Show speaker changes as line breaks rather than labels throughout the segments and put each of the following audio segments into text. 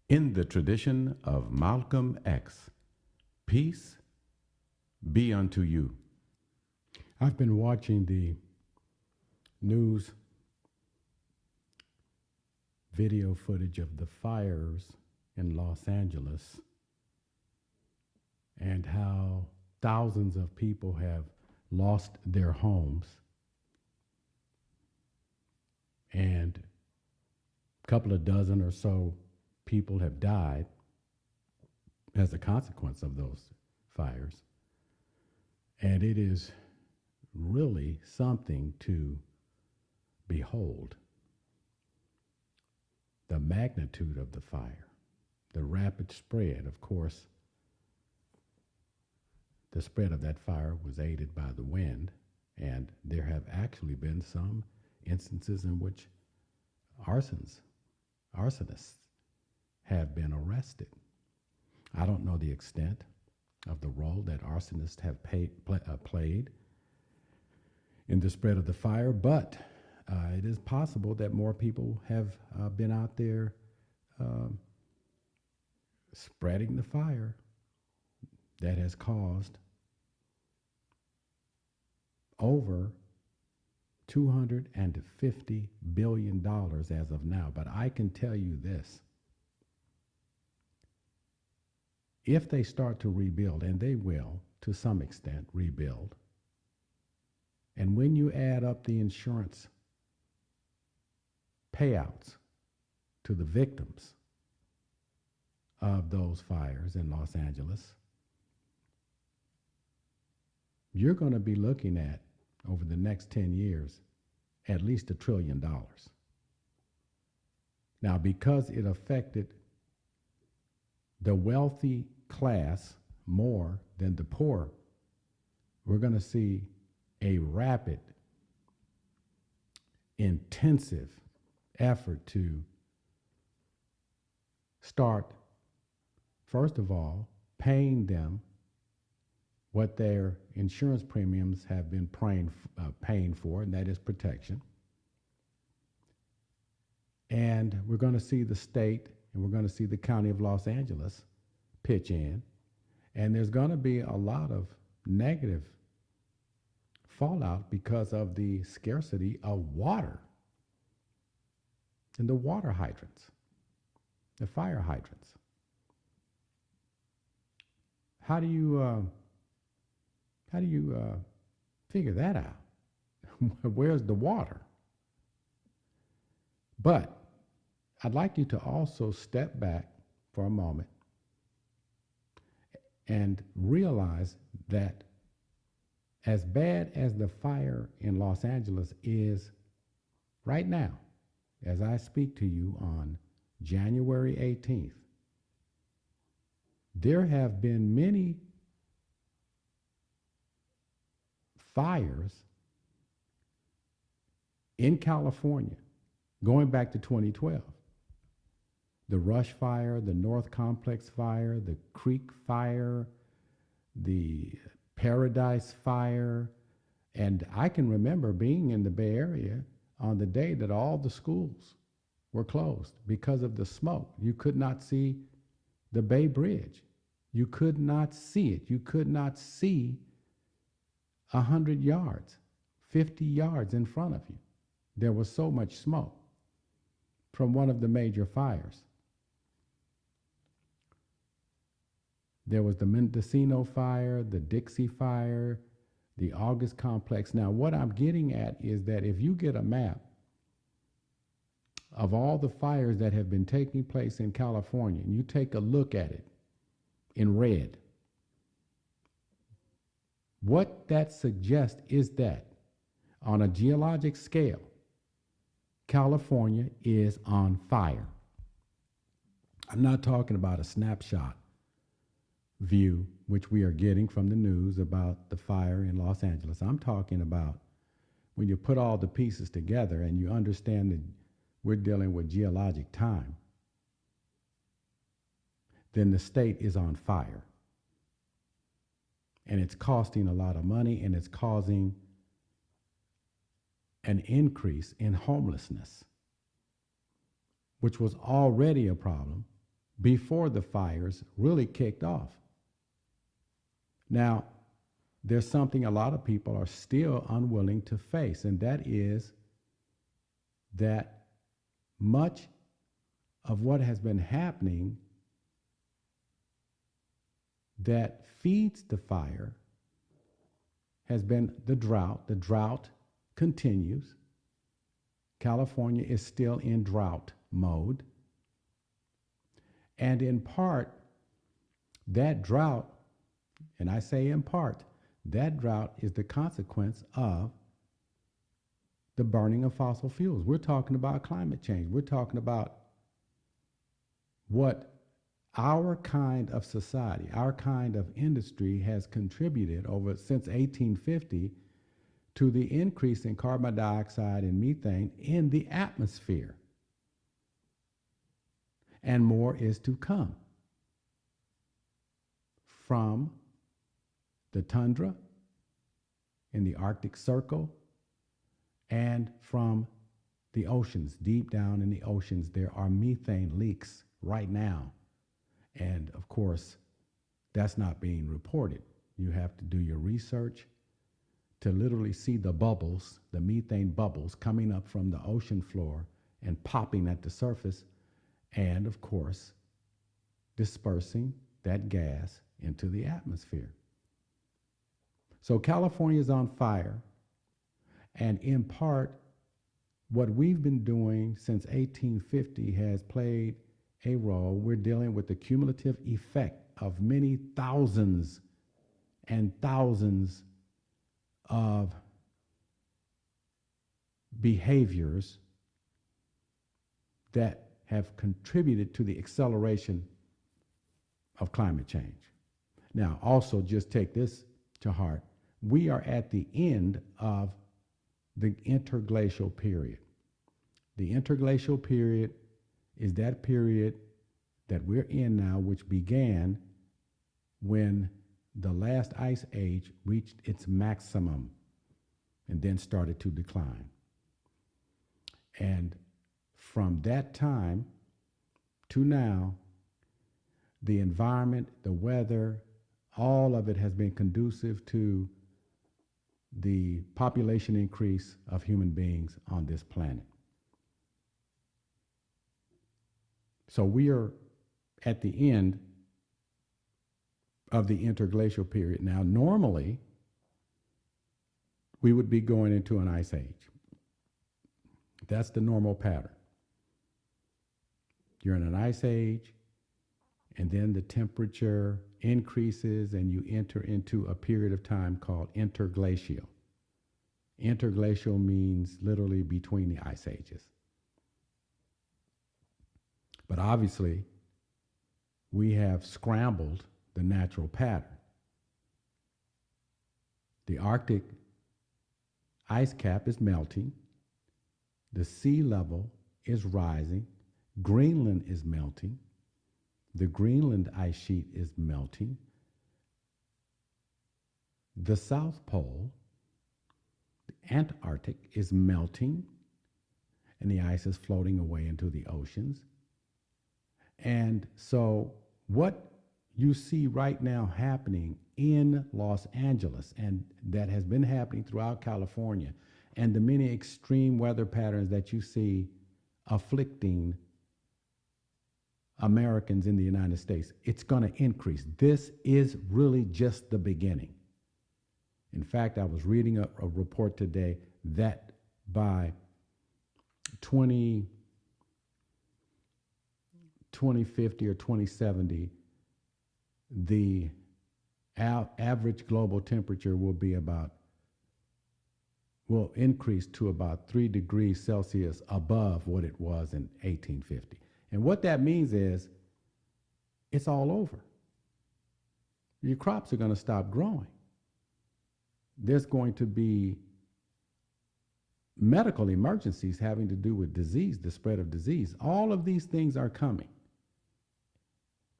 In the tradition of Malcolm X, peace be unto you.
I've been watching the news video footage of the fires in Los Angeles and how thousands of people have lost their homes and a couple of dozen or so people have died as a consequence of those fires. And it is really something to behold. The magnitude of the fire, the rapid spread. Of course, the spread of that fire was aided by the wind, and there have actually been some instances in which arsonists have been arrested. I don't know the extent of the role that arsonists have played in the spread of the fire, but it is possible that more people have been out there spreading the fire that has caused over $250 billion as of now. But I can tell you this. If they start to rebuild, and they will, to some extent, rebuild, and when you add up the insurance payouts to the victims of those fires in Los Angeles, you're going to be looking at, over the next 10 years, at least $1 trillion. Now, because it affected the wealthy class more than the poor, we're going to see a rapid, intensive effort to start, first of all, paying them what their insurance premiums have been paying for, and that is protection. And we're going to see the state and we're going to see the county of Los Angeles pitch in. And there's going to be a lot of negative fallout because of the scarcity of water and the water hydrants, the fire hydrants. How do you figure that out? Where's the water? But I'd like you to also step back for a moment and realize that as bad as the fire in Los Angeles is right now, as I speak to you on January 18th, there have been many fires in California going back to 2012. The Rush Fire, the North Complex Fire, the Creek Fire, the Paradise Fire. And I can remember being in the Bay Area on the day that all the schools were closed because of the smoke. You could not see the Bay Bridge. You could not see it. You could not see 100 yards, 50 yards in front of you. There was so much smoke from one of the major fires. There was the Mendocino Fire, the Dixie Fire, the August Complex. Now, what I'm getting at is that if you get a map of all the fires that have been taking place in California, and you take a look at it in red, what that suggests is that on a geologic scale, California is on fire. I'm not talking about a snapshot view, which we are getting from the news about the fire in Los Angeles. I'm talking about when you put all the pieces together and you understand that we're dealing with geologic time, then the state is on fire. And it's costing a lot of money, and it's causing an increase in homelessness, which was already a problem before the fires really kicked off. Now, there's something a lot of people are still unwilling to face, and that is that much of what has been happening that feeds the fire has been the drought. The drought continues. California is still in drought mode. And in part, that drought, and I say in part, that drought is the consequence of the burning of fossil fuels. We're talking about climate change. We're talking about what our kind of society, our kind of industry has contributed over since 1850 to the increase in carbon dioxide and methane in the atmosphere. And more is to come from the tundra in the Arctic Circle and from the oceans. Deep down in the oceans, there are methane leaks right now. And of course, that's not being reported. You have to do your research to literally see the bubbles, the methane bubbles coming up from the ocean floor and popping at the surface, and of course, dispersing that gas into the atmosphere. So California is on fire, and in part, what we've been doing since 1850 has played a role. We're dealing with the cumulative effect of many thousands and thousands of behaviors that have contributed to the acceleration of climate change. Now, also just take this to heart. We are at the end of the interglacial period. The interglacial period is that period that we're in now, which began when the last ice age reached its maximum and then started to decline. And from that time to now, the environment, the weather, all of it has been conducive to the population increase of human beings on this planet. So we are at the end of the interglacial period. Now, normally, we would be going into an ice age. That's the normal pattern. You're in an ice age, and then the temperature increases, and you enter into a period of time called interglacial. Interglacial means literally between the ice ages. But obviously, we have scrambled the natural pattern. The Arctic ice cap is melting. The sea level is rising. Greenland is melting. The Greenland ice sheet is melting. The South Pole, the Antarctic, is melting, and the ice is floating away into the oceans. And so what you see right now happening in Los Angeles, and that has been happening throughout California, and the many extreme weather patterns that you see afflicting Americans in the United States, it's going to increase. This is really just the beginning. In fact, I was reading a report today that by 2050 or 2070, the average global temperature will increase to about 3 degrees Celsius above what it was in 1850. And what that means is it's all over. Your crops are going to stop growing. There's going to be medical emergencies having to do with disease, the spread of disease. All of these things are coming.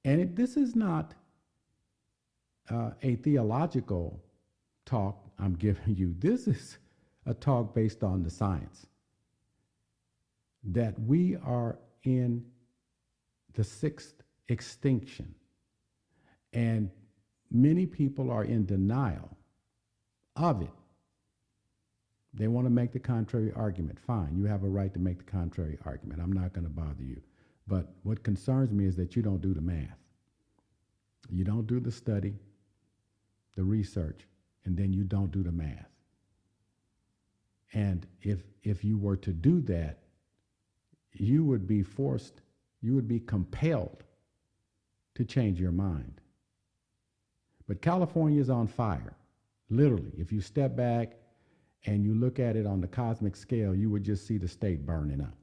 And this is not a theological talk I'm giving you. This is a talk based on the science. That we are in the 6th extinction. And many people are in denial of it. They want to make the contrary argument. Fine, you have a right to make the contrary argument. I'm not going to bother you. But what concerns me is that you don't do the math. You don't do the study, the research, and then you don't do the math. And if you were to do that, you would be forced, you would be compelled to change your mind. But California is on fire, literally. If you step back and you look at it on the cosmic scale, you would just see the state burning up.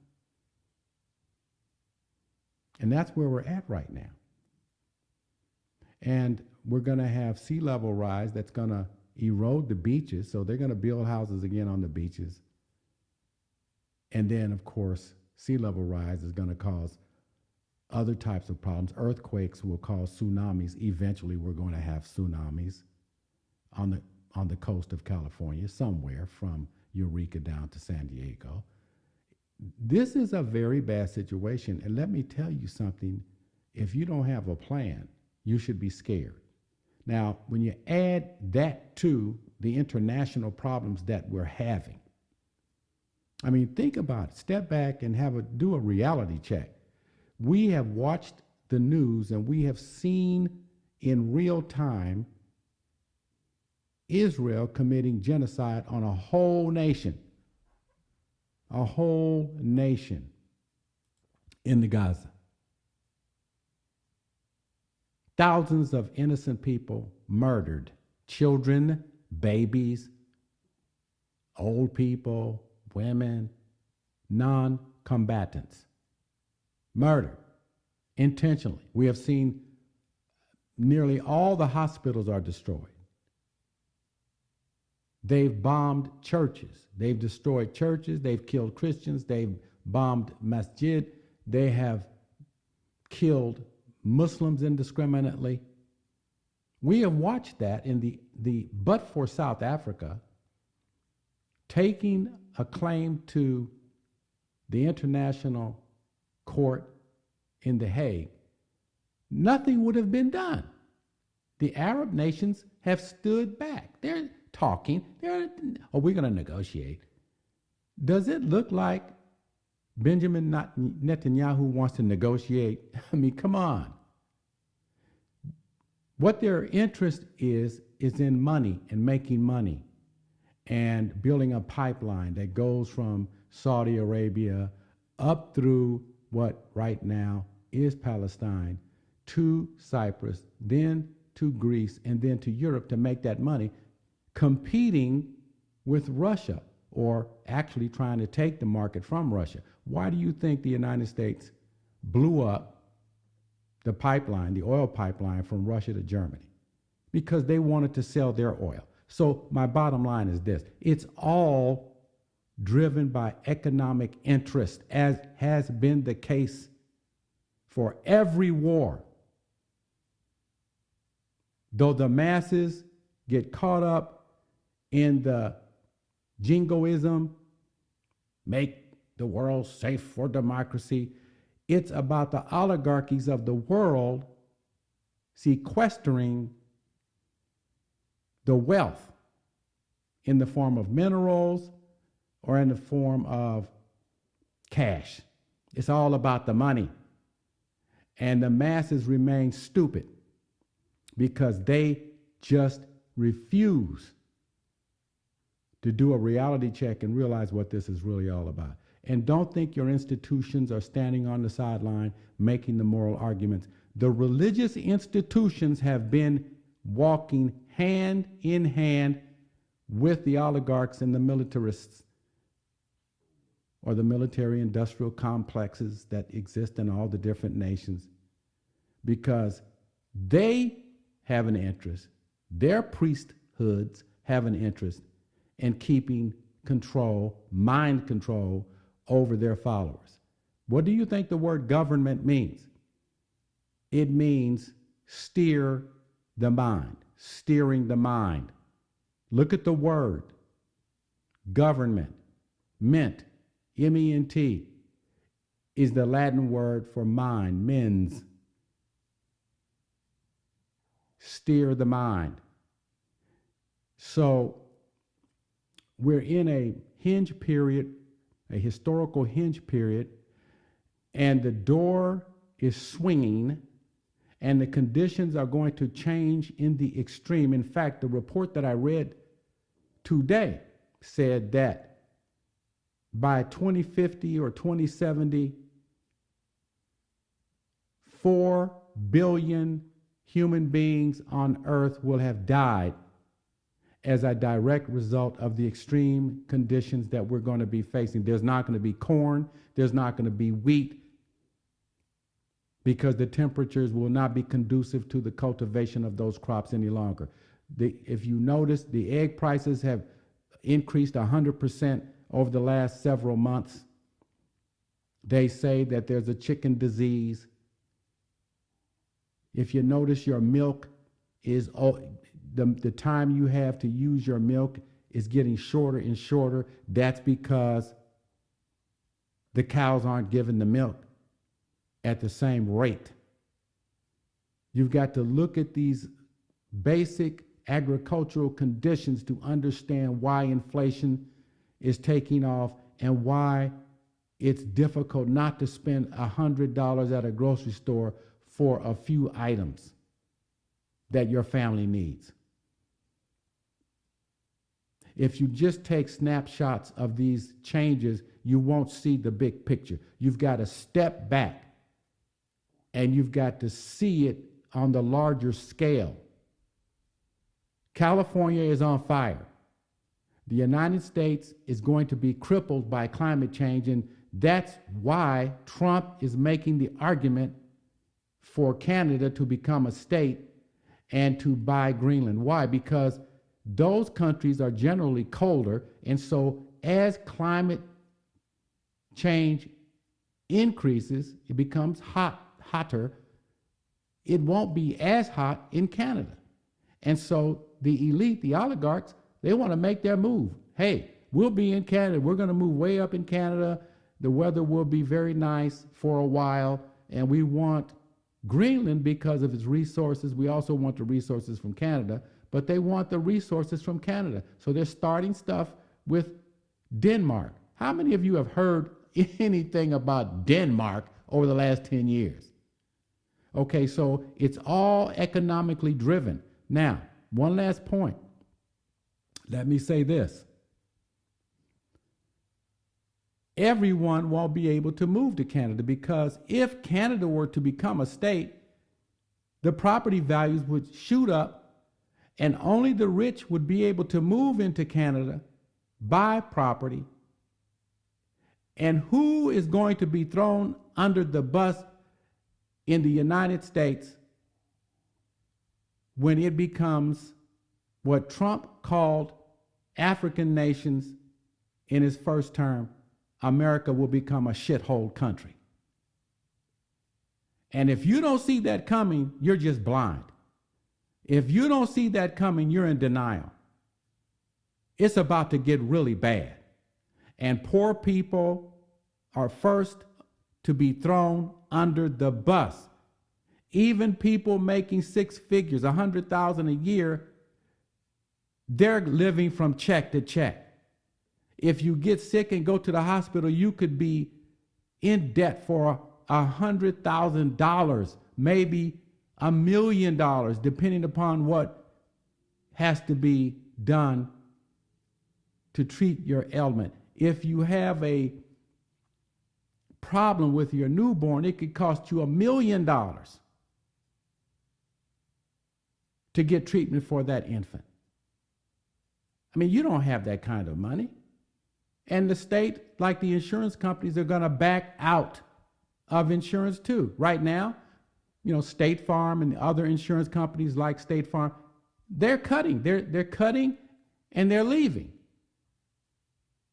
And that's where we're at right now. And we're going to have sea level rise that's going to erode the beaches. So they're going to build houses again on the beaches. And then, of course, sea level rise is going to cause other types of problems. Earthquakes will cause tsunamis. Eventually, we're going to have tsunamis on the coast of California, somewhere from Eureka down to San Diego. This is a very bad situation. And let me tell you something. If you don't have a plan, you should be scared. Now, when you add that to the international problems that we're having, I mean, think about it. Step back and do a reality check. We have watched the news and we have seen in real time Israel committing genocide on a whole nation in the Gaza. Thousands of innocent people murdered, children, babies, old people, women, non-combatants, murdered intentionally. We have seen nearly all the hospitals are destroyed. They've bombed churches. They've destroyed churches. They've killed Christians. They've bombed masjid. They have killed Muslims indiscriminately. We have watched that in but for South Africa taking a claim to the International Court in The Hague, nothing would have been done. The Arab nations have stood back. They're talking. We're going to negotiate. Does it look like Benjamin Netanyahu wants to negotiate? I mean, come on. What their interest is in money and making money and building a pipeline that goes from Saudi Arabia up through what right now is Palestine to Cyprus, then to Greece, and then to Europe to make that money, competing with Russia, or actually trying to take the market from Russia. Why do you think the United States blew up the pipeline, the oil pipeline from Russia to Germany? Because they wanted to sell their oil. So my bottom line is this: it's all driven by economic interest, as has been the case for every war. Though the masses get caught up in the jingoism, make the world safe for democracy, it's about the oligarchies of the world sequestering the wealth in the form of minerals or in the form of cash. It's all about the money. And the masses remain stupid because they just refuse to do a reality check and realize what this is really all about. And don't think your institutions are standing on the sideline making the moral arguments. The religious institutions have been walking hand in hand with the oligarchs and the militarists, or the military industrial complexes that exist in all the different nations, because they have an interest, their priesthoods have an interest in keeping control, mind control over their followers. What do you think the word government means? It means steer the mind, steering the mind. Look at the word. Government, ment, M-E-N-T, is the Latin word for mind, mens. steer the mind. So we're in a hinge period, a historical hinge period, and the door is swinging, and the conditions are going to change in the extreme. In fact, the report that I read today said that by 2050 or 2070, 4 billion human beings on Earth will have died as a direct result of the extreme conditions that we're going to be facing. There's not going to be corn, there's not going to be wheat, because the temperatures will not be conducive to the cultivation of those crops any longer. If you notice, the egg prices have increased 100% over the last several months. They say that there's a chicken disease. If you notice, your milk is, the time you have to use your milk is getting shorter and shorter. That's because the cows aren't giving the milk at the same rate. You've got to look at these basic agricultural conditions to understand why inflation is taking off and why it's difficult not to spend $100 at a grocery store for a few items that your family needs. If you just take snapshots of these changes, you won't see the big picture. You've got to step back and you've got to see it on the larger scale. California is on fire. The United States is going to be crippled by climate change, and that's why Trump is making the argument for Canada to become a state and to buy Greenland. Why? Because those countries are generally colder, and so as climate change increases, it becomes hotter, it won't be as hot in Canada. And so the elite, the oligarchs, they want to make their move. Hey, we'll be in Canada. We're going to move way up in Canada. The weather will be very nice for a while, and we want Greenland because of its resources. We also want the resources from Canada, but they want the resources from Canada. So they're starting stuff with Denmark. How many of you have heard anything about Denmark over the last 10 years? Okay, so it's all economically driven. Now, one last point. Let me say this. Everyone won't be able to move to Canada, because if Canada were to become a state, the property values would shoot up and only the rich would be able to move into Canada, buy property. And who is going to be thrown under the bus in the United States when it becomes what Trump called African nations in his first term? America will become a shithole country. And if you don't see that coming, you're just blind. If you don't see that coming, you're in denial. It's about to get really bad. And poor people are first to be thrown under the bus. Even people making six figures, 100,000 a year, they're living from check to check. If you get sick and go to the hospital, you could be in debt for $100,000, maybe $1 million, depending upon what has to be done to treat your ailment. If you have a problem with your newborn, it could cost you $1 million to get treatment for that infant. I mean, you don't have that kind of money. And the state, like the insurance companies, are going to back out of insurance too. Right now, State Farm and other insurance companies like State Farm, they're cutting. They're cutting and they're leaving.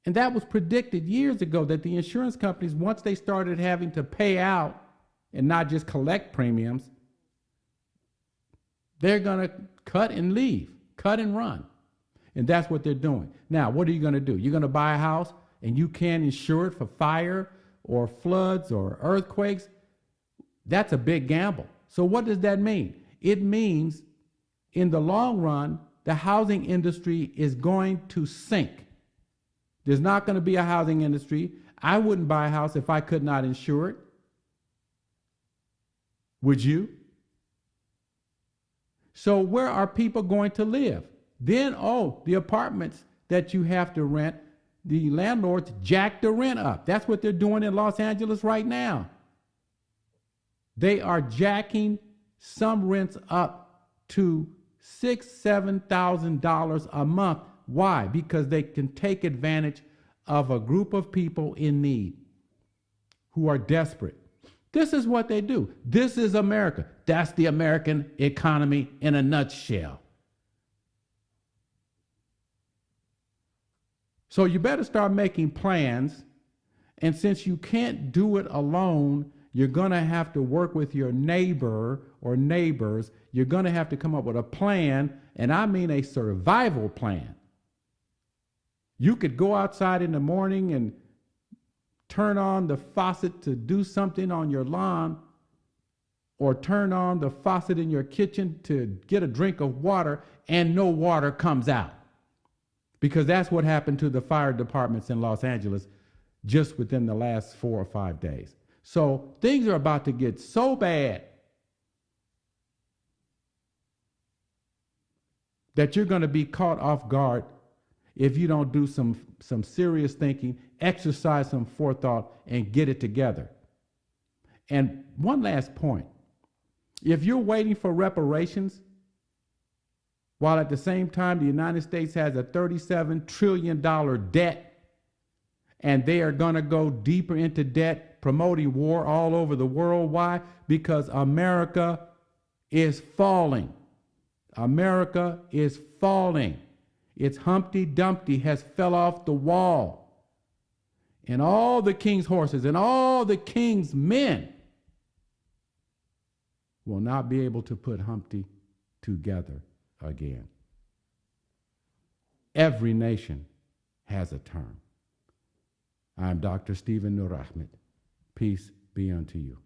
And that was predicted years ago, that the insurance companies, once they started having to pay out and not just collect premiums, they're going to cut and leave, cut and run. And that's what they're doing. Now, what are you going to do? You're going to buy a house and you can't insure it for fire or floods or earthquakes? That's a big gamble. So what does that mean? It means in the long run, the housing industry is going to sink. There's not going to be a housing industry. I wouldn't buy a house if I could not insure it. Would you? So where are people going to live? Then, the apartments that you have to rent, the landlords jack the rent up. That's what they're doing in Los Angeles right now. They are jacking some rents up to $6,000, $7,000 a month. Why? Because they can take advantage of a group of people in need who are desperate. This is what they do. This is America. That's the American economy in a nutshell. So you better start making plans. And since you can't do it alone, you're going to have to work with your neighbor or neighbors. You're going to have to come up with a plan, and I mean a survival plan. You could go outside in the morning and turn on the faucet to do something on your lawn, or turn on the faucet in your kitchen to get a drink of water, and no water comes out. Because that's what happened to the fire departments in Los Angeles just within the last 4 or 5 days. So things are about to get so bad that you're going to be caught off guard if you don't do some serious thinking, exercise some forethought, and get it together. And one last point. If you're waiting for reparations, while at the same time the United States has a $37 trillion debt, and they are going to go deeper into debt, promoting war all over the world. Why? Because America is falling. America is falling. Its Humpty Dumpty has fell off the wall. And all the king's horses and all the king's men will not be able to put Humpty together again. Every nation has a term. I'm Dr. Stephen Nur Ahmed. Peace be unto you.